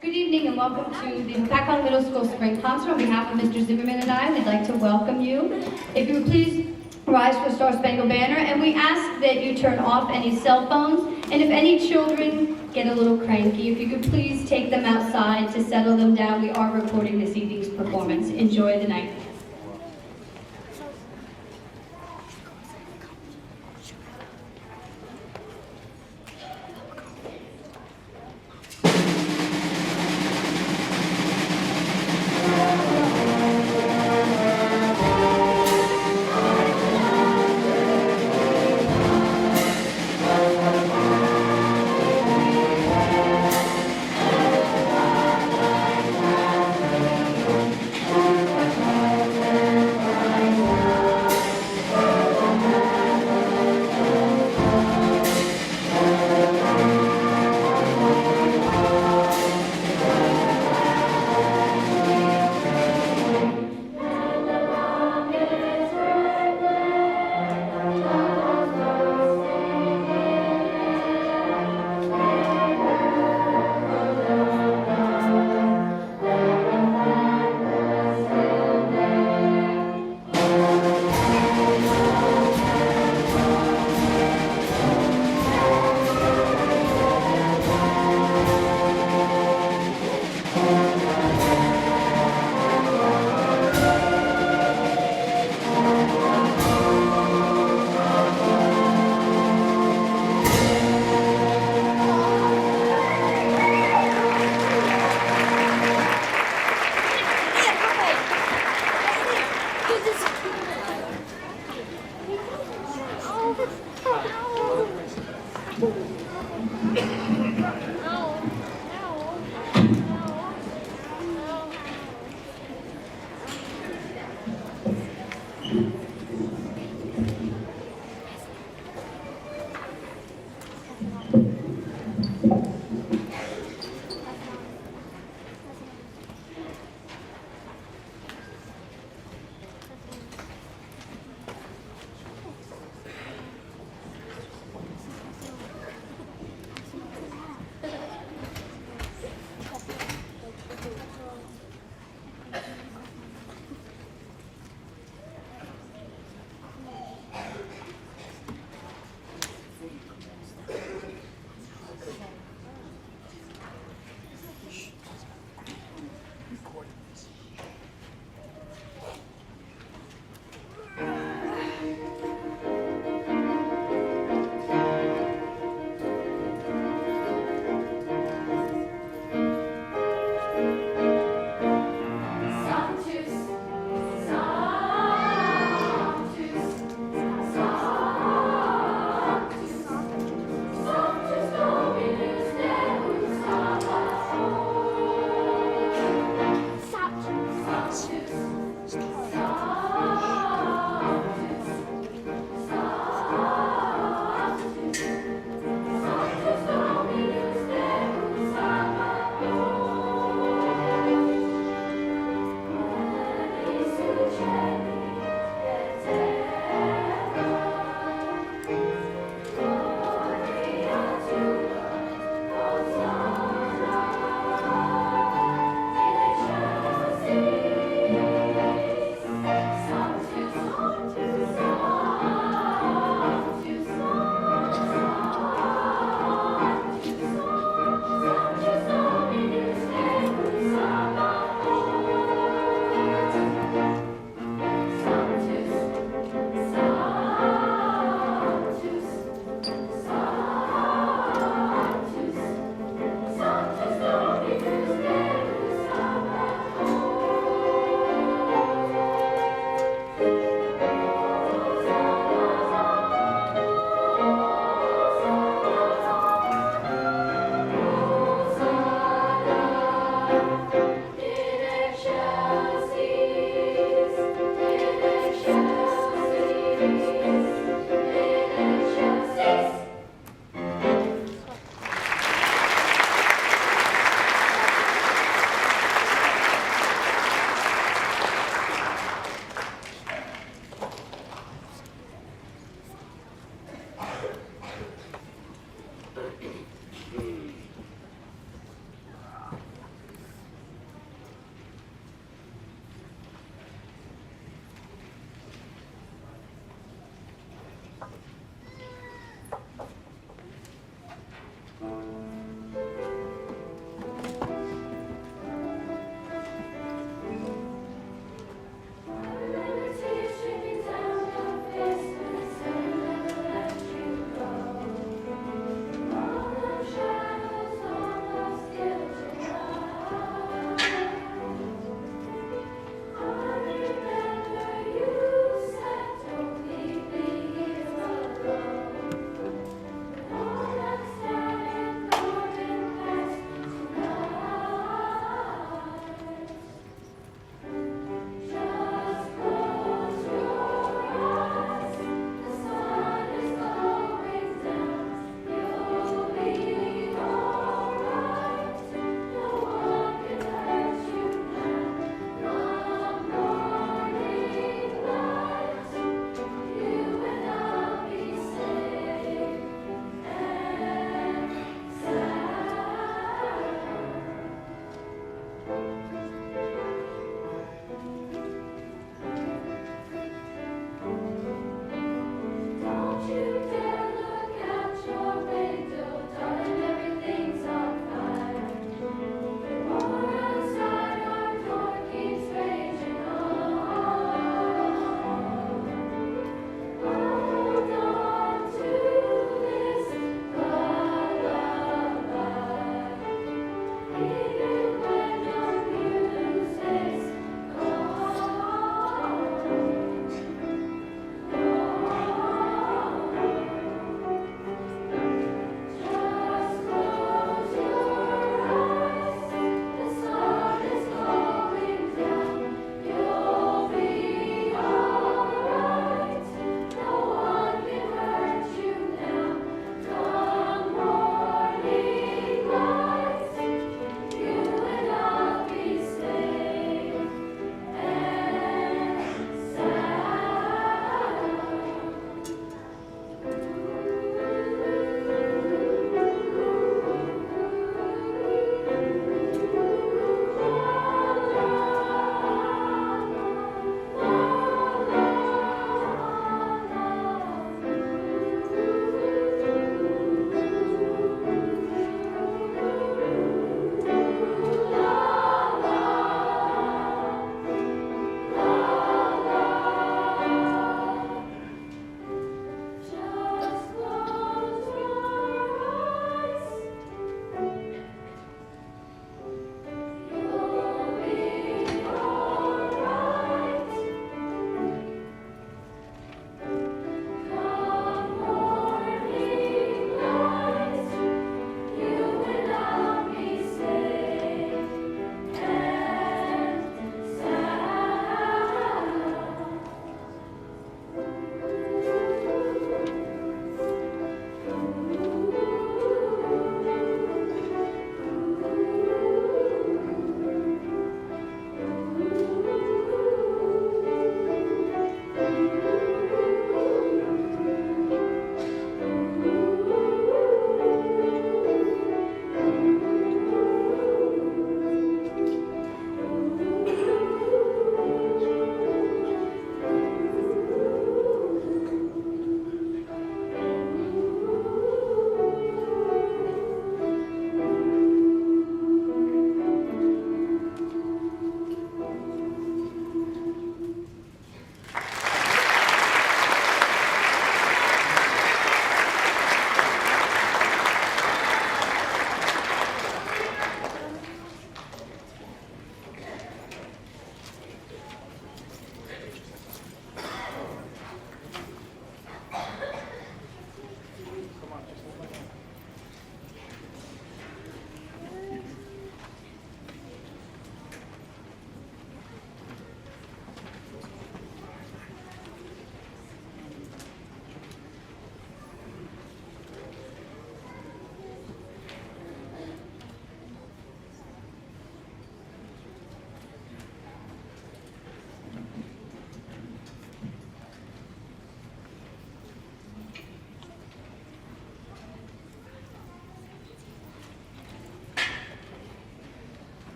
Good evening and welcome to the Packon Middle School Spring Concert. On behalf of Mr. Zimmerman and I, we'd like to welcome you. If you would please rise for Star Spangled Banner, and we ask that you turn off any cell phones, and if any children get a little cranky, if you could please take them outside to settle them down. We are recording this evening's performance. Enjoy the night.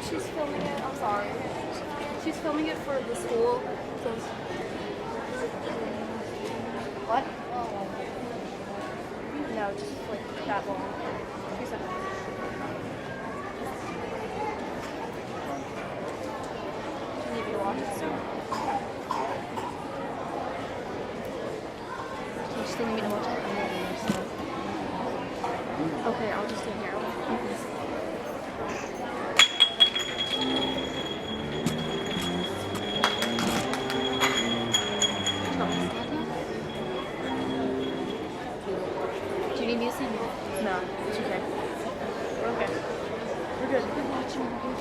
She's filming it. I'm sorry. She's filming it for the school. So what? No, just like that long. 2 seconds. Do you need me to watch it soon? Do you still need me to watch it? Okay, I'll just stay here. Do you need me to sing? No, it's okay. We're okay. We're good. We're watching. We're good.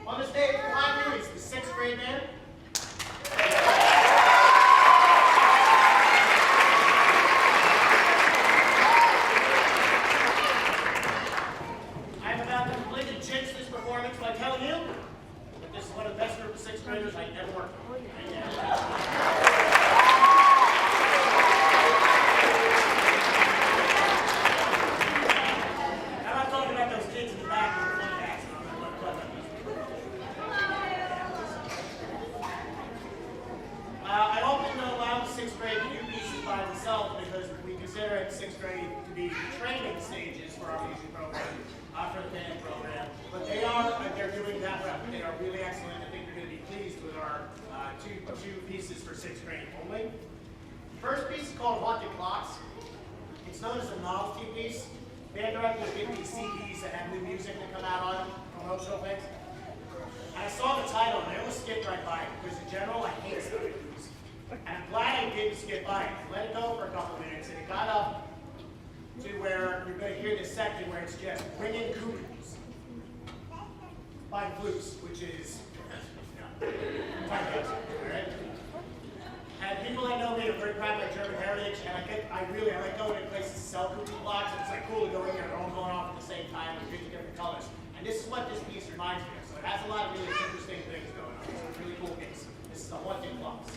On the stage behind you is the 6th grade band. I'm about to completely jinx this performance by telling you that this is one of the best group of 6th graders I ever worked with. I'm not talking about those kids in the back with the funny hats on. I often allow the 6th grade to do pieces by themselves because we consider it 6th grade to be training stages for our music program, for the band program. But they're doing that well. They are really excellent. I think you're going to be pleased with our two pieces for 6th grade only. The first piece is called Haunted Clocks. It's known as a novelty piece. Band directors get these CDs that have new music that come out on them, promotional things. And I saw the title and I almost skipped right by it because in general I hate study groups. And I'm glad I didn't skip by it. I let it go for a couple minutes and it got up to where you're going to hear this section where it's just ringing cuckoos by the flutes, which is, alright? And people that know me are very proud of my German heritage, and I like going to places to sell cuckoo clocks, and it's like cool to go in there, they're all going off at the same time with 50 different colors. And this is what this piece reminds me of. So it has a lot of really interesting things going on. It's a really cool piece. This is a Haunted Clocks.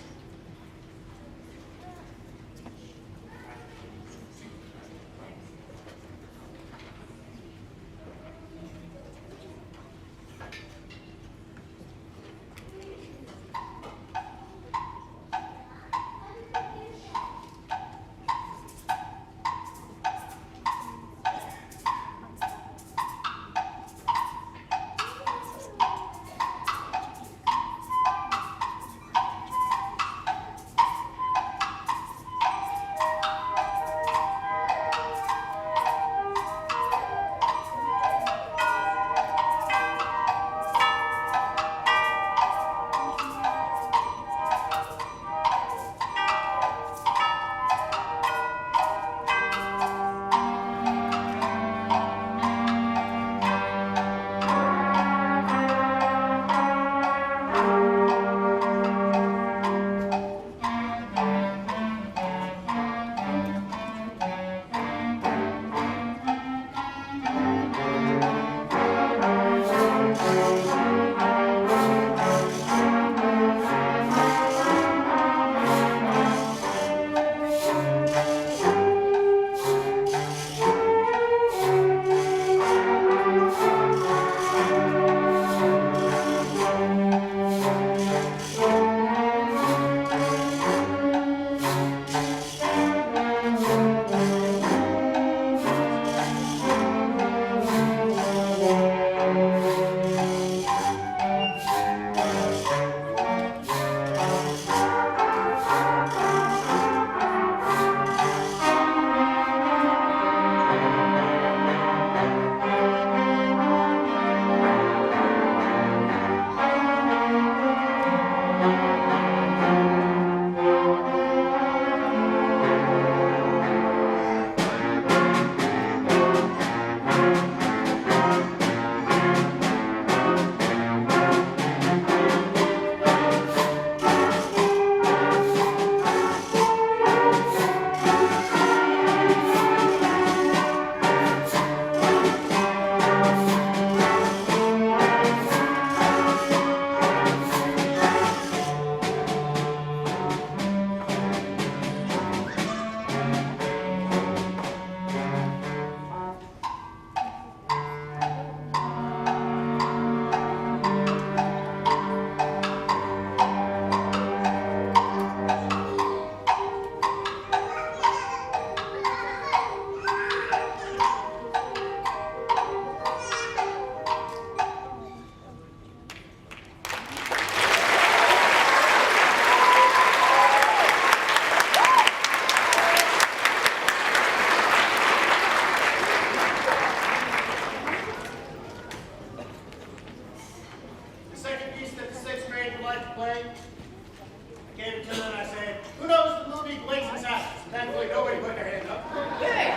to play. I gave it to them and I said, who knows the movie Blazing Saddles? And thankfully nobody put their hand up. Hey!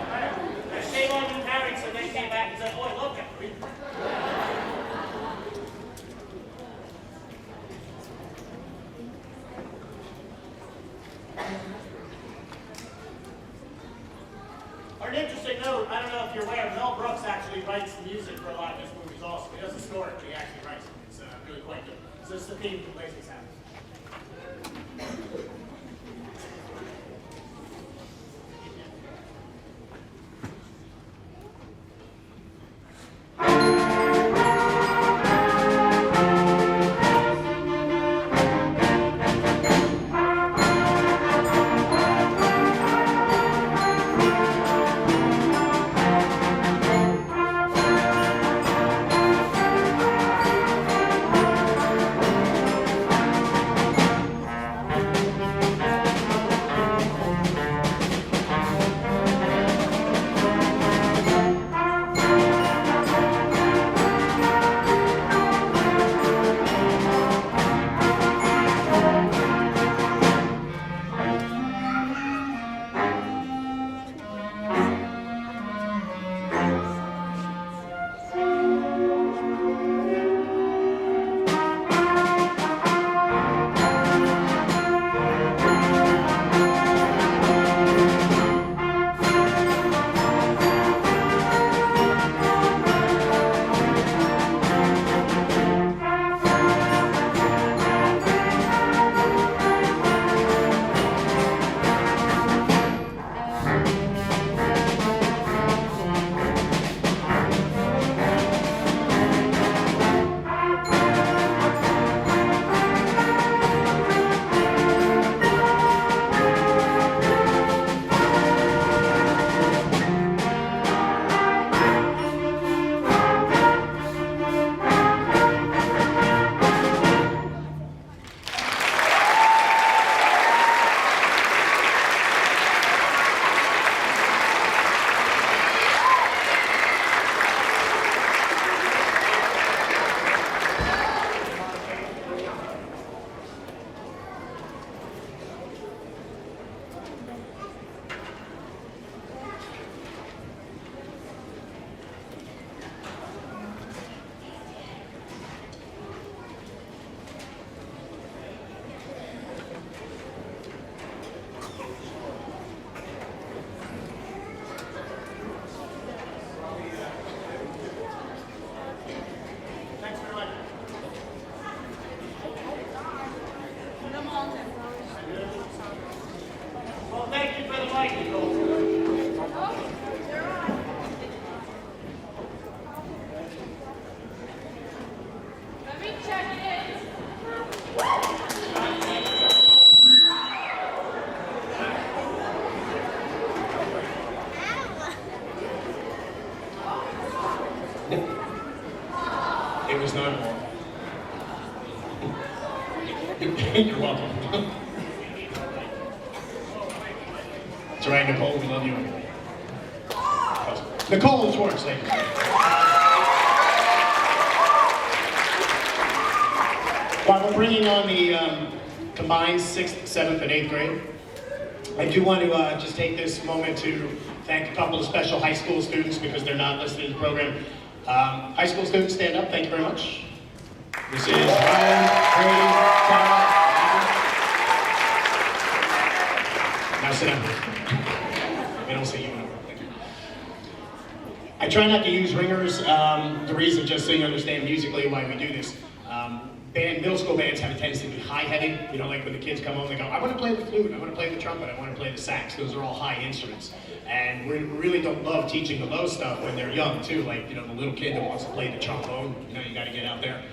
Right. Shame on you parents, and they came back and said, oh, I love that movie. On an interesting note, I don't know if you're aware, Mel Brooks actually writes the music for a lot of his movies also. He doesn't score it, but he actually writes it. It's really quite good. So this is the theme for Blazing Saddles. Well, thank you for the mic, Nicole. Let me check it. It was not warm. You're welcome. It's all right, Nicole, we love you. Nicole Schwartz, thank you. While we're bringing on the combined 6th, 7th, and 8th grade, I do want to just take this moment to thank a couple of special high school students because they're not listed in the program. High school students, stand up. Thank you very much. This is Ryan, Brady, Sarah. Now sit down. They don't see you anymore. Thank you. I try not to use ringers. The reason, just so you understand musically why we do this. Middle school bands have a tendency to be high-headed. You know, like when the kids come home, they go, I want to play the flute, I want to play the trumpet, I want to play the sax. Those are all high instruments. And we really don't love teaching the low stuff when they're young, too. Like, you know, the little kid that wants to play the trombone, you know, you got to get out there.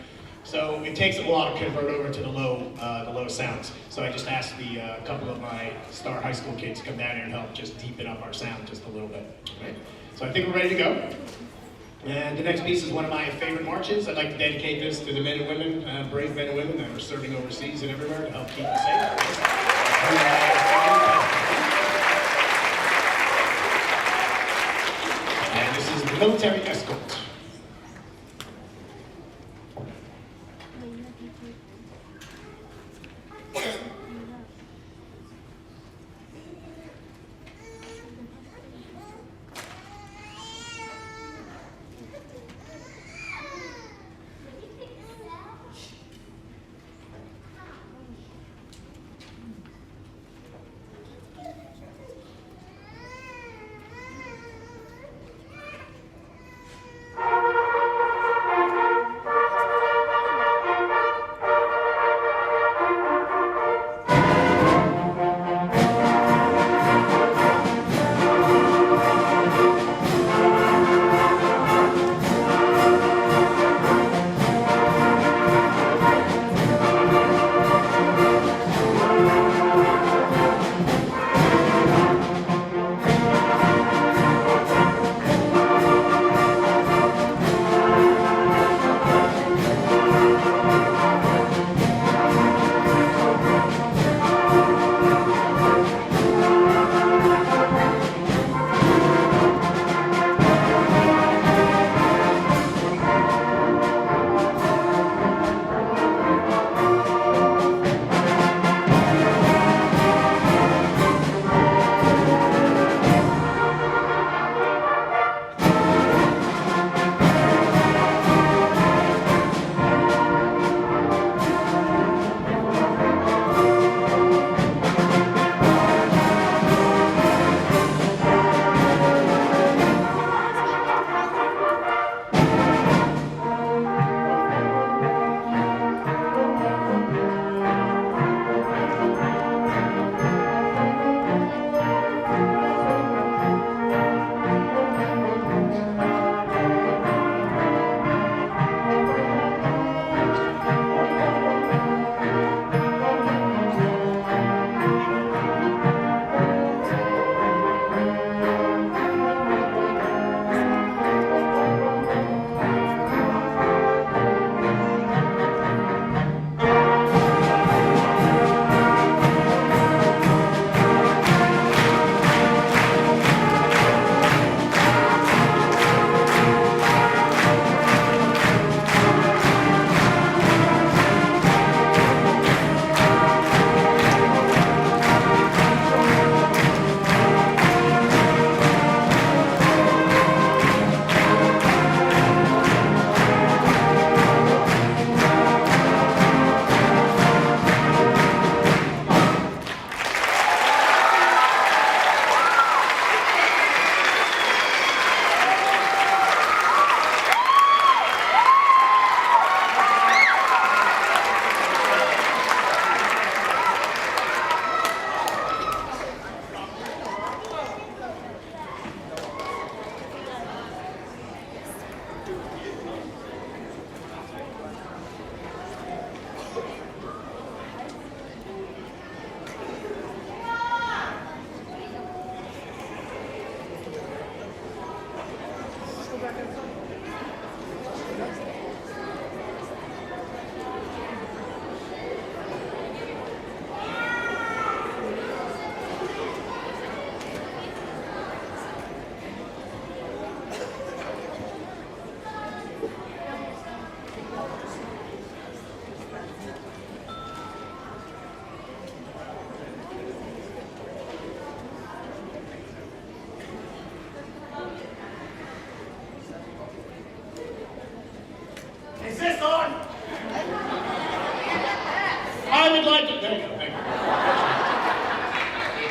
So it takes a while to convert over to the low sounds. So I just asked a couple of my star high school kids to come down here and help just deepen up our sound just a little bit. Okay? So I think we're ready to go. And the next piece is one of my favorite marches. I'd like to dedicate this to the men and women, brave men and women that are serving overseas and everywhere to help keep us safe. And this is the military escort.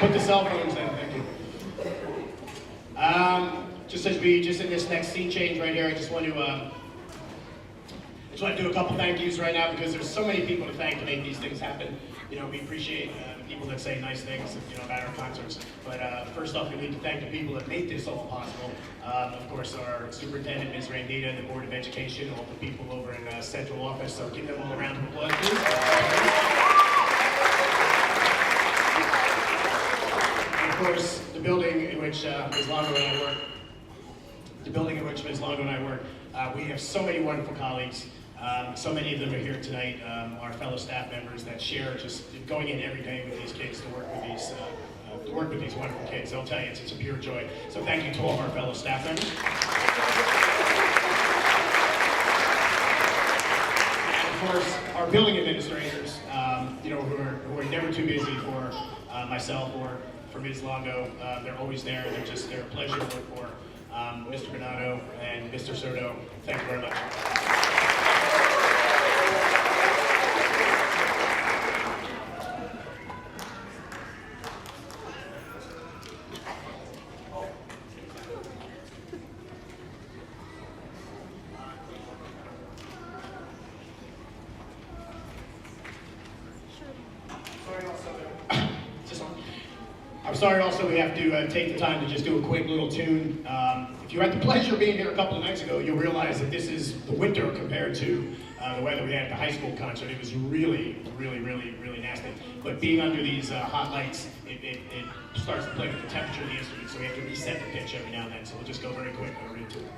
Put the cell phones in, thank you. Just in this next scene change right here, I just want to do a couple thank yous right now because there's so many people to thank to make these things happen. You know, we appreciate the people that say nice things, you know, about our concerts. But first off, we need to thank the people that make this all possible. Of course, our superintendent, Ms. Randita, and the Board of Education, all the people over in central office. So give them all a round of applause, please. And of course, the building in which Ms. Longo and I work. We have so many wonderful colleagues. So many of them are here tonight, our fellow staff members that share just going in every day with these kids to work with these wonderful kids. They'll tell you it's a pure joy. So thank you to all of our fellow staff members. And of course, our building administrators, you know, who are never too busy for myself or for Ms. Longo. They're always there. They're a pleasure to work for. Mr. Bernardo and Mr. Soto, thank you very much. I'm sorry also we have to take the time to just do a quick little tune. If you had the pleasure of being here a couple of nights ago, you'll realize that this is the winter compared to the weather we had at the high school concert. It was really nasty. But being under these hot lights, it starts to play with the temperature of the instrument, so we have to reset the pitch every now and then. So we'll just go very quick over into it.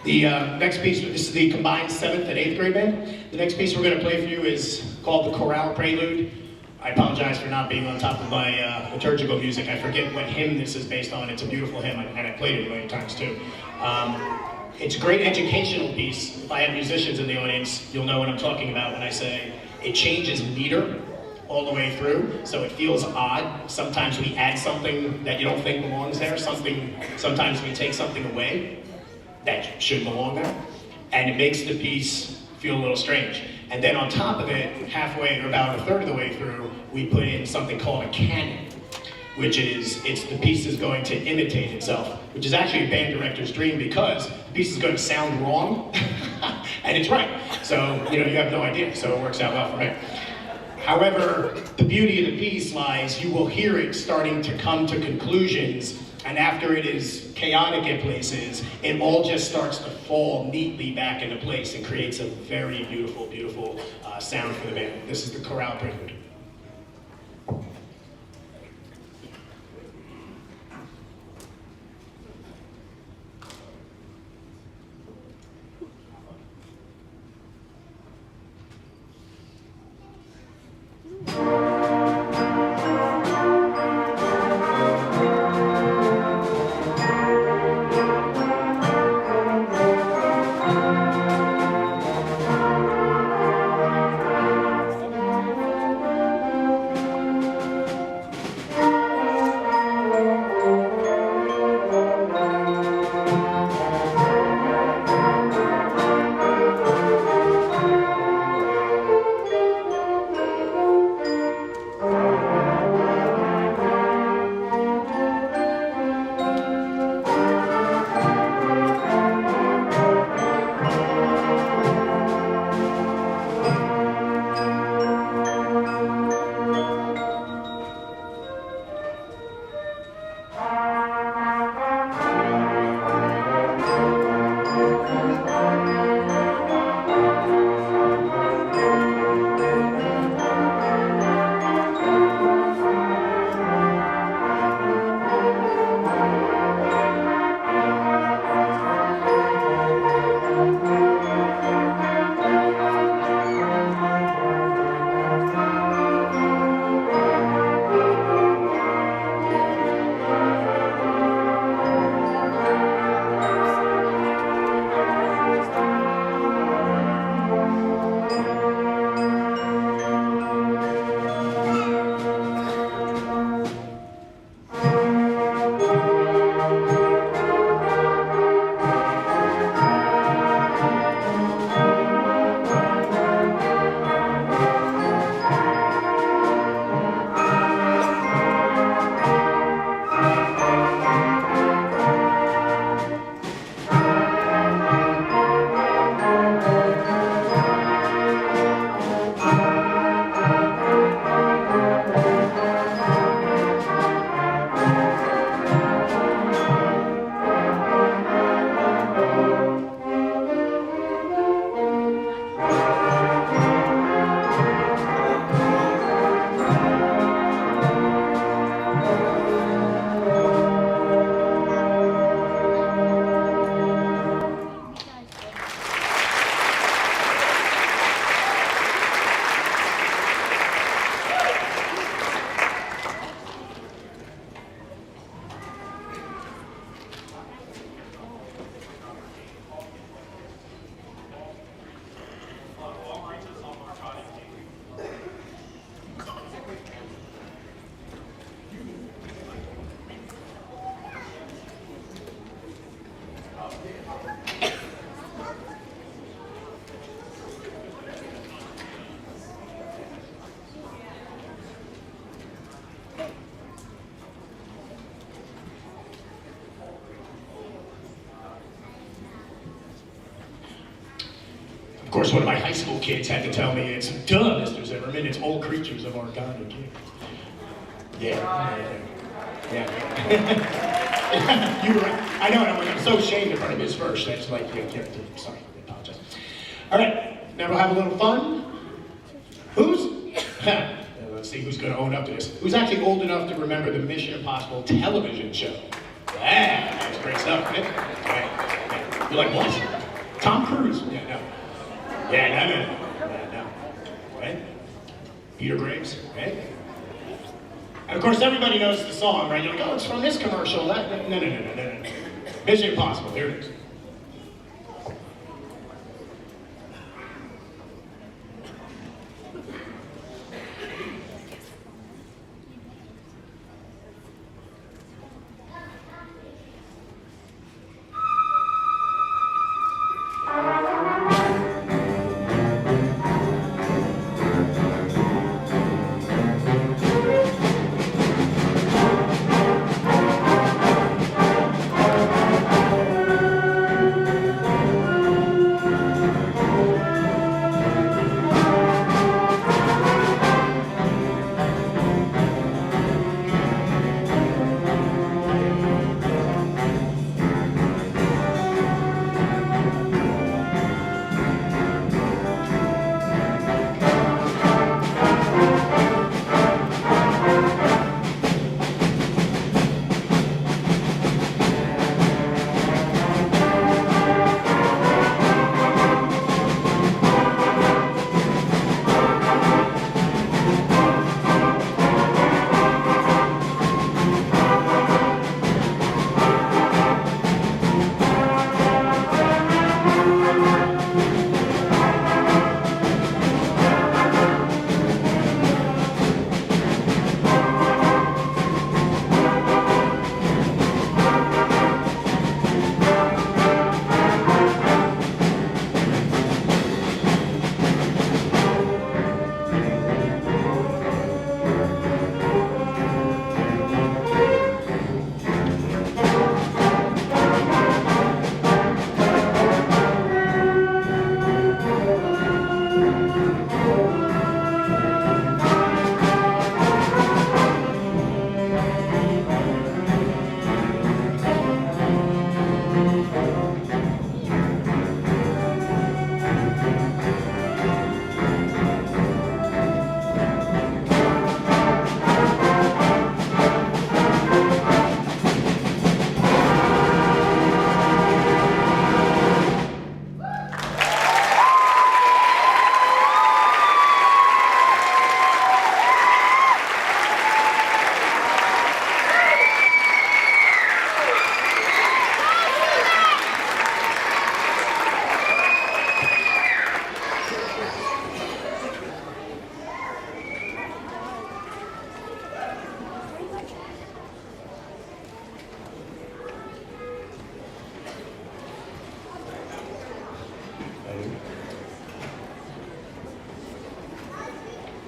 The next piece, this is the combined 7th and 8th grade band. The next piece we're going to play for you is called the Choral Prelude. I apologize for not being on top of my liturgical music. I forget what hymn this is based on. It's a beautiful hymn, and I played it a million times too. It's a great educational piece. If I have musicians in the audience, you'll know what I'm talking about when I say it changes meter all the way through, so it feels odd. Sometimes we add something that you don't think belongs there. Sometimes we take something away that should belong there, and it makes the piece feel a little strange. And then on top of it, halfway or about a third of the way through, we put in something called a canon, which is, the piece is going to imitate itself, which is actually a band director's dream because the piece is going to sound wrong, and it's right. So, you know, you have no idea, so it works out well for me. However, the beauty of the piece lies, you will hear it starting to come to conclusions, and after it is chaotic in places, it all just starts to fall neatly back into place and creates a very beautiful, beautiful sound for the band. This is the Choral Prelude. course, one of my high school kids had to tell me, it's, duh, Mr. Zimmerman, it's all creatures of our God are gift. Yeah. You were right. I know, and I'm so ashamed of running this first. That's like, yeah, sorry, I apologize. All right, now we'll have a little fun. Let's see who's going to own up to this. Who's actually old enough to remember the Mission Impossible television show? Yeah, that's great stuff, isn't it? Yeah. You're like, what? Tom Cruise? Yeah, no. Yeah, no. Right? Peter Graves, right? And of course, everybody knows the song, right? You're like, oh, it's from this commercial. No. Mission Impossible, here it is.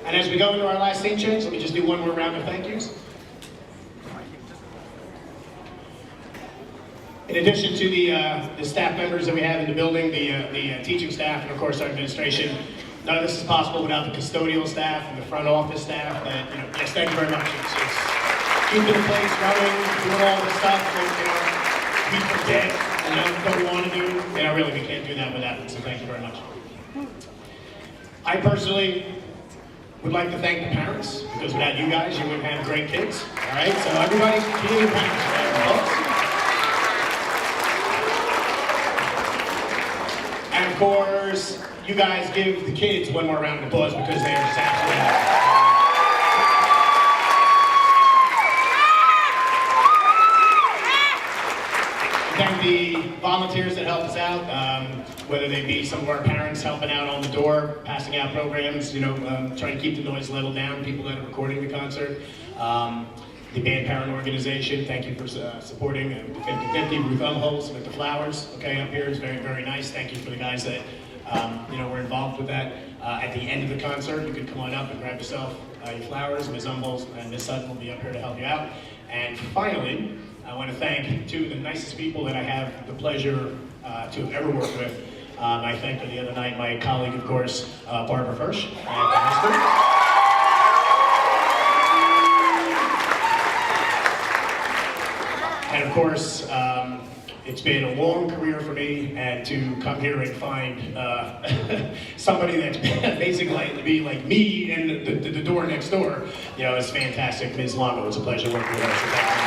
And as we go into our last scene change, let me just do one more round of thank yous. In addition to the staff members that we have in the building, the teaching staff, and of course our administration, none of this is possible without the custodial staff and the front office staff. That, yes, thank you very much. It's keeping the place running, doing all the stuff that we forget, don't want to do. Really, we can't do that without them. So thank you very much. I personally would like to thank the parents, because without you guys, you wouldn't have great kids. All right, so everybody, be your parents. Right? And of course, you guys give the kids one more round of applause because they are just absolutely. Thank the volunteers that help us out, whether they be some of our parents helping out on the door, passing out programs, trying to keep the noise level down, people that are recording the concert. The band parent organization, thank you for supporting the 50-50. Ruth Umholtz with the flowers, okay, up here is very, very nice. Thank you for the guys that were involved with that. At the end of the concert, you can come on up and grab yourself your flowers. Ms. Umholtz and Ms. Sutton will be up here to help you out. And finally, I want to thank two of the nicest people that I have the pleasure to have ever worked with. I thanked her the other night, my colleague, of course, Barbara Firsch at the hospital. And of course, it's been a long career for me, and to come here and find somebody that's basically to be like me in the door next door, you know, is fantastic. Ms. Longo, it's a pleasure working with her. So thank you.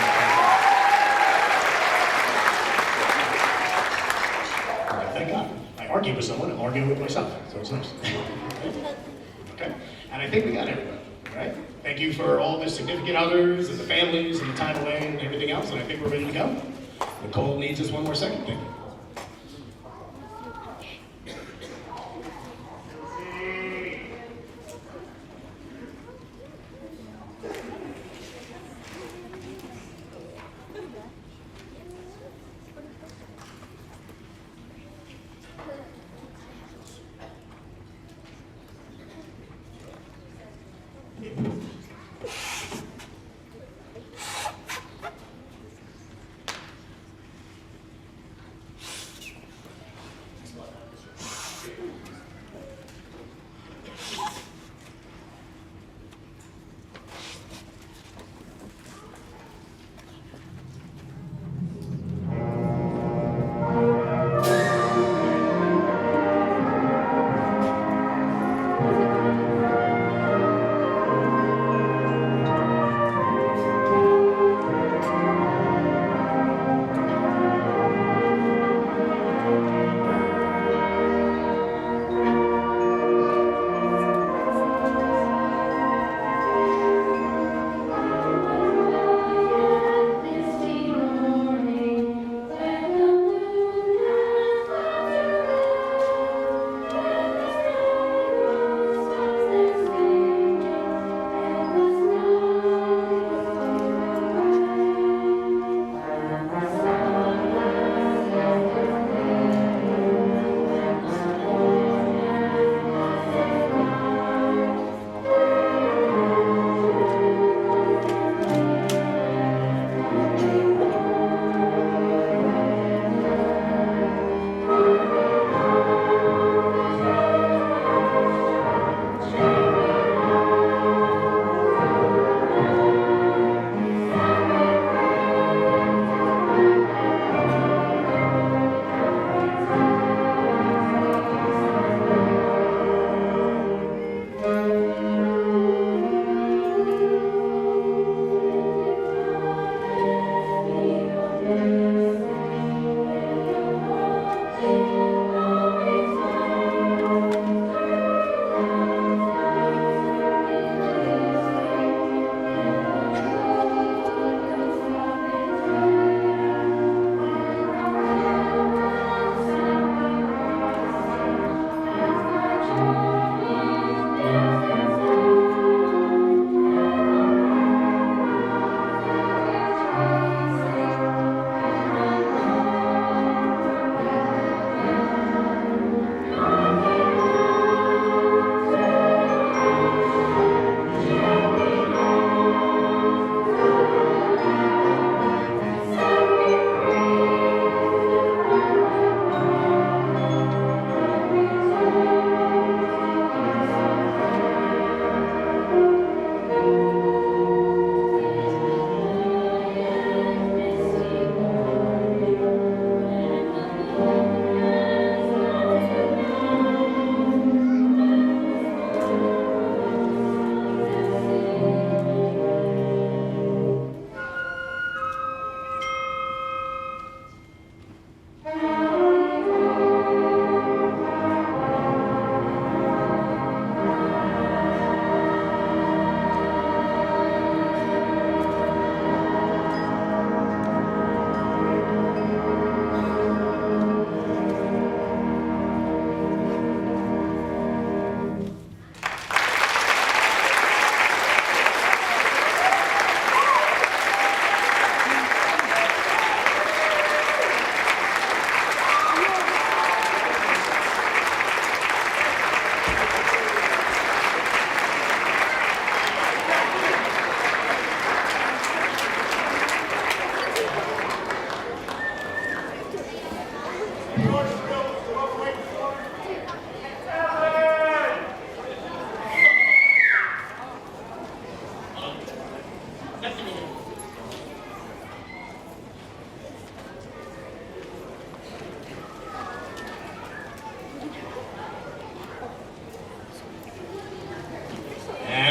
Thank God. I argue with someone, I'm arguing with myself, so it's nice. Okay, and I think we got everybody, right? Thank you for all the significant others and the families and the time away and everything else, and I think we're ready to go. Nicole needs us one more second, thank you.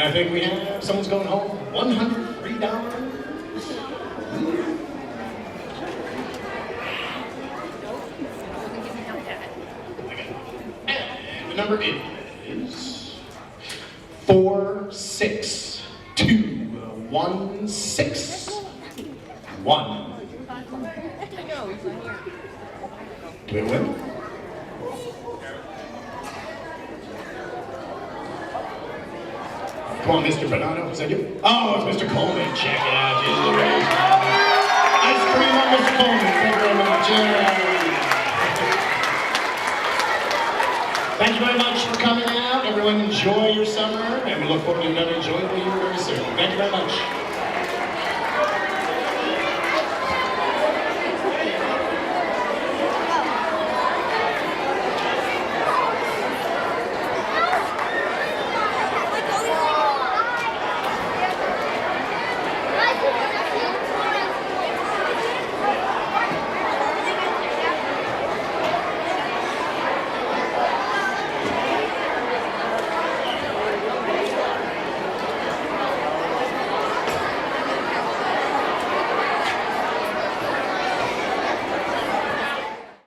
I think we have someone's going home. $103. And the number is 4621661. Do we win? Come on, Mr. Bernardo, is that you? Oh, it's Mr. Coleman. Check it out. Jeez Louise. Ice cream on Mr. Coleman. Thank you very much. Thank you very much for coming out. Everyone enjoy your summer, and we look forward to another enjoyable year very soon. Thank you very much.